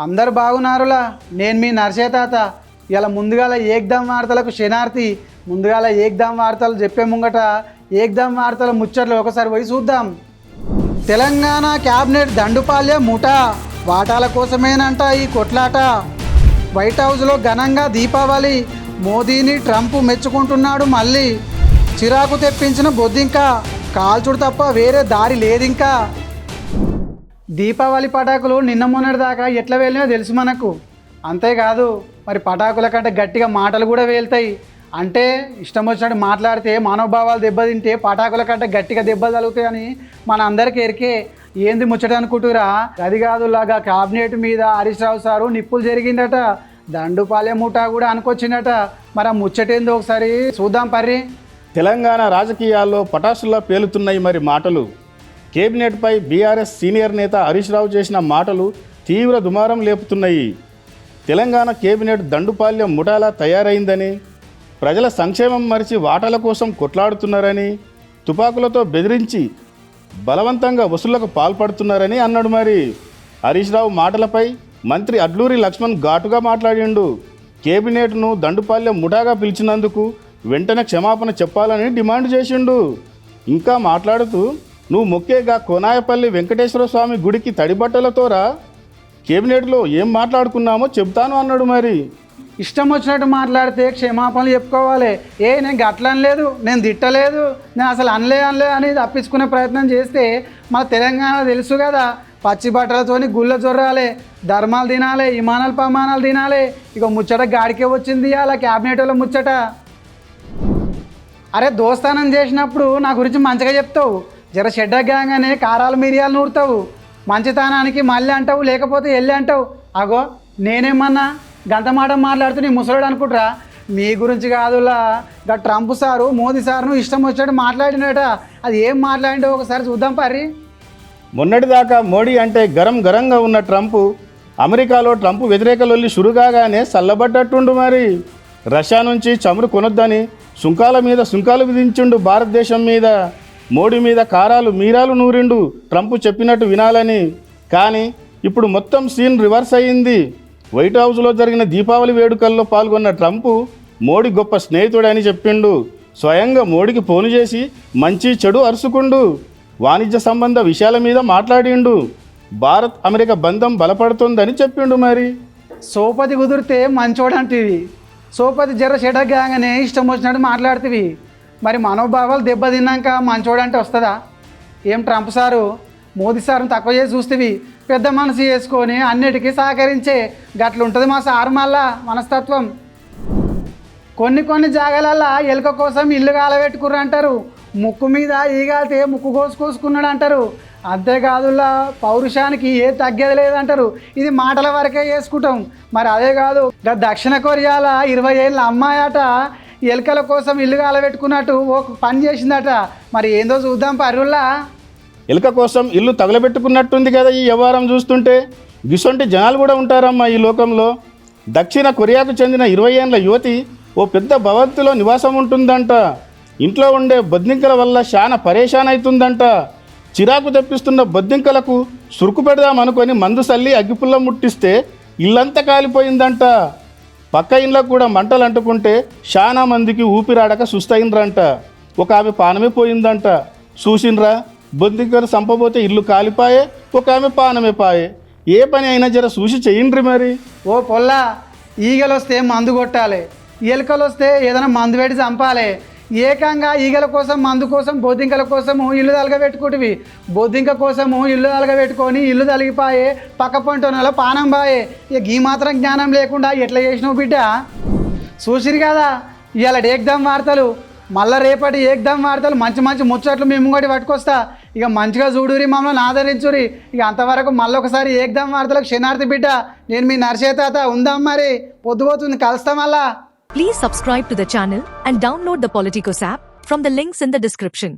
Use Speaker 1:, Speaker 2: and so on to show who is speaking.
Speaker 1: అందరు బాగున్నారులా. నేను మీ నర్సయ్య తాత. ఇలా ముందుగాల ఏకదం వార్తలకు శనార్థి. ముందుగాల ఏకదం వార్తలు చెప్పే ముంగట ఏకదం వార్తల ముచ్చట్లు ఒకసారి పోయి చూద్దాం. తెలంగాణ క్యాబినెట్ దండుపాల్యం ముఠా వాటాల కోసమేనంట ఈ కొట్లాట. వైట్ హౌస్లో ఘనంగా దీపావళి. మోదీని ట్రంప్ మెచ్చుకుంటున్నాడు మళ్ళీ. చిరాకు తెప్పించిన బొద్దింక కాల్చుడు తప్ప వేరే దారి లేదింకా. దీపావళి పటాకులు నిన్న మొన్నటి దాకా ఎట్లా వేలినో తెలుసు మనకు. అంతేకాదు మరి పటాకుల కంటే గట్టిగా మాటలు కూడా వేలుతాయి. అంటే ఇష్టం వచ్చినట్టు మాట్లాడితే మనోభావాలు దెబ్బతింటే పటాకుల కంటే గట్టిగా దెబ్బలు తగులుతాయని మన అందరికీ ఎరికే. ఏంది ముచ్చట అనుకుంటురా? అది కాదులాగా క్యాబినెట్ మీద హరీష్ రావు సారు నిప్పులు జరిగిందట. దండుపాలెం ముఠా కూడా అనుకొచ్చిందట. మరి ఆ ముచ్చటేందో ఒకసారి చూద్దాం పర్రి.
Speaker 2: తెలంగాణ రాజకీయాల్లో పటాసుల్లా పేలుతున్నాయి మరి మాటలు. కేబినెట్పై బీఆర్ఎస్ సీనియర్ నేత హరీష్ రావు చేసిన మాటలు తీవ్ర దుమారం లేపుతున్నాయి. తెలంగాణ కేబినెట్ దండుపాల్యం ముఠాలా తయారైందని, ప్రజల సంక్షేమం మరిచి వాటాల కోసం కొట్లాడుతున్నారని, తుపాకులతో బెదిరించి బలవంతంగా వసూళ్లకు పాల్పడుతున్నారని అన్నాడు. మరి హరీష్ రావు మాటలపై మంత్రి అడ్లూరి లక్ష్మణ్ ఘాటుగా మాట్లాడిండు. కేబినెట్ను దండుపాల్యం ముఠాగా పిలిచినందుకు వెంటనే క్షమాపణ చెప్పాలని డిమాండ్ చేసిండు. ఇంకా మాట్లాడుతూ, నువ్వు మొక్కేగా కోనాయపల్లి వెంకటేశ్వర స్వామి గుడికి తడిబట్టలతోరా, కేబినెట్లో ఏం మాట్లాడుకున్నామో చెప్తాను అన్నాడు. మరి
Speaker 1: ఇష్టం వచ్చినట్టు మాట్లాడితే క్షమాపణలు చెప్పుకోవాలి. నేను గట్లనలేదు, నేను తిట్టలేదు, నేను అసలు అనలే అని తప్పించుకునే ప్రయత్నం చేస్తే మన తెలంగాణ తెలుసు కదా, పచ్చి బట్టలతోని గుళ్ళ జొర్రాలి, ధర్మాలు తినాలి, విమానాలు ప్రమాణాలు తినాలి. ఇక ముచ్చట గాడికే వచ్చింది అలా క్యాబినెట్ వాళ్ళ ముచ్చట. అరే దోస్తానం చేసినప్పుడు నా గురించి మంచిగా చెప్తావు, జర చెడ్డ గ్యాంగానే కారాలు మిరియాలు నూరుతావు, మంచితనానికి మళ్ళీ అంటావు, లేకపోతే వెళ్ళి అంటావు. అగో నేనేమన్నా గంట మాట మాట్లాడుతూ నీ ముసలాడు అనుకుంటారా? మీ గురించి కాదులా, గా ట్రంప్ సారు మోదీ సార్ను ఇష్టం వచ్చినట్టు మాట్లాడినట. అది ఏం మాట్లాడిండో ఒకసారి చూద్దాం పర్రి.
Speaker 2: మొన్నటిదాకా మోడీ అంటే గరంగా ఉన్న ట్రంప్ అమెరికాలో ట్రంప్ వ్యతిరేక లొల్లి షురుగానే చల్లబడ్డట్టుండు. మరి రష్యా నుంచి చమురు కొనొద్దని సుంకాల మీద సుంకాలు విధించిండు భారతదేశం మీద. మోడీ మీద కారాలు మీరాలు నూరిండు ట్రంప్ చెప్పినట్టు వినాలని. కానీ ఇప్పుడు మొత్తం సీన్ రివర్స్ అయ్యింది. వైట్ హౌస్లో జరిగిన దీపావళి వేడుకల్లో పాల్గొన్న ట్రంప్ మోడీ గొప్ప స్నేహితుడని చెప్పిండు. స్వయంగా మోడీకి ఫోన్ చేసి మంచి చెడు అరుచుకుండు. వాణిజ్య సంబంధ విషయాల మీద మాట్లాడిండు. భారత్ అమెరికా బంధం బలపడుతుందని చెప్పిండు. మరి
Speaker 1: సోపతి కుదిరితే మంచోడంటివి, సోపతి జర చెడగానే ఇష్టం వచ్చినట్టు మాట్లాడుతుంది. మరి మనోభావాలు దెబ్బతిన్నాక మంచోడంటే వస్తుందా? ఏం ట్రంప్ సారు మోదీ సార్ని తక్కువ చేసి చూస్తేవి, పెద్ద మనసు చేసుకొని అన్నిటికీ సహకరించే గట్లుంటుంది మా సారు మళ్ళా మనస్తత్వం. కొన్ని జాగాలల్లో ఎలుక కోసం ఇల్లు కాలబెట్టుకుర్రు అంటారు, ముక్కు మీద ఈగాలితే ముక్కు కోసుకున్నాడు అంటారు. అంతేకాదులా పౌరుషానికి ఏ తగ్గేది లేదంటారు. ఇది మాటల వరకే చేసుకుంటాం. మరి అదే కాదు, దక్షిణ కొరియాల 20 ఏళ్ళ అమ్మాయట ఎలుకల కోసం ఇల్లు కాలబెట్టుకున్నట్టు ఒక పని చేసిందట. మరి ఏందో చూద్దాం పర్రుల్లా.
Speaker 2: ఎలుక కోసం ఇల్లు తగలబెట్టుకున్నట్టుంది కదా ఈ వ్యవహారం చూస్తుంటే. గిసొంటి జనాలు కూడా ఉంటారమ్మా ఈ లోకంలో. దక్షిణ కొరియాకు చెందిన 20 ఏళ్ళ యువతి ఓ పెద్ద భవంతిలో నివాసం ఉంటుందంట. ఇంట్లో ఉండే బొద్దింకల వల్ల చాలా పరేషాన్ అవుతుందంట. చిరాకు తెప్పిస్తున్న బొద్దింకలకు సురుకు పెడదామనుకొని మందు సల్లి అగ్గిపుల్ల ముట్టిస్తే ఇల్లంతా కాలిపోయిందంట. పక్క ఇళ్ళకు కూడా మంటలు అంటుకుంటే చాలా మందికి ఊపిరాడక సుస్తైనరంట. ఒక ఆమె పానమే పోయిందంట. చూసినరా, బొద్దింకలు చంపబోతే ఇల్లు కాలిపాయే, ఒక ఆమె పానమే పాయే. ఏ పని అయినా జర చూసి చెయ్యండ్రి. మరి
Speaker 1: ఓ పొల్లా, ఈగలు వస్తే మందు కొట్టాలి, ఎలుకలు వస్తే ఏదైనా మందు పెట్టి చంపాలి. ఏకంగా ఈగల కోసం మందు కోసం బొద్దింకల కోసము ఇల్లు తలగబెట్టుకుంటువి, బొద్దింక కోసము ఇల్లు తలగబెట్టుకొని ఇల్లు తలిగిపాయే, పక్క పంటలో పానం బాయే. ఇక ఈ మాత్రం జ్ఞానం లేకుండా ఎట్లా చేసినావు బిడ్డ? చూసిరు కదా ఇవాళ ఏకదం వార్తలు. మళ్ళీ రేపటి ఏకదం వార్తలు మంచి ముచ్చట్లు మేము ముంగటి పట్టుకొస్తా. ఇక మంచిగా చూడురి, మమ్మల్ని ఆదరించురి. ఇక అంతవరకు మళ్ళీ ఒకసారి ఏకదం వార్తలకు క్షణార్థి బిడ్డ. నేను మీ నర్సయ్య తాత. ఉందాం మరి, పొద్దుపోతుంది, కలుస్తాం మళ్ళా.
Speaker 3: Please subscribe to the channel and download the Politicos app from the links in the description.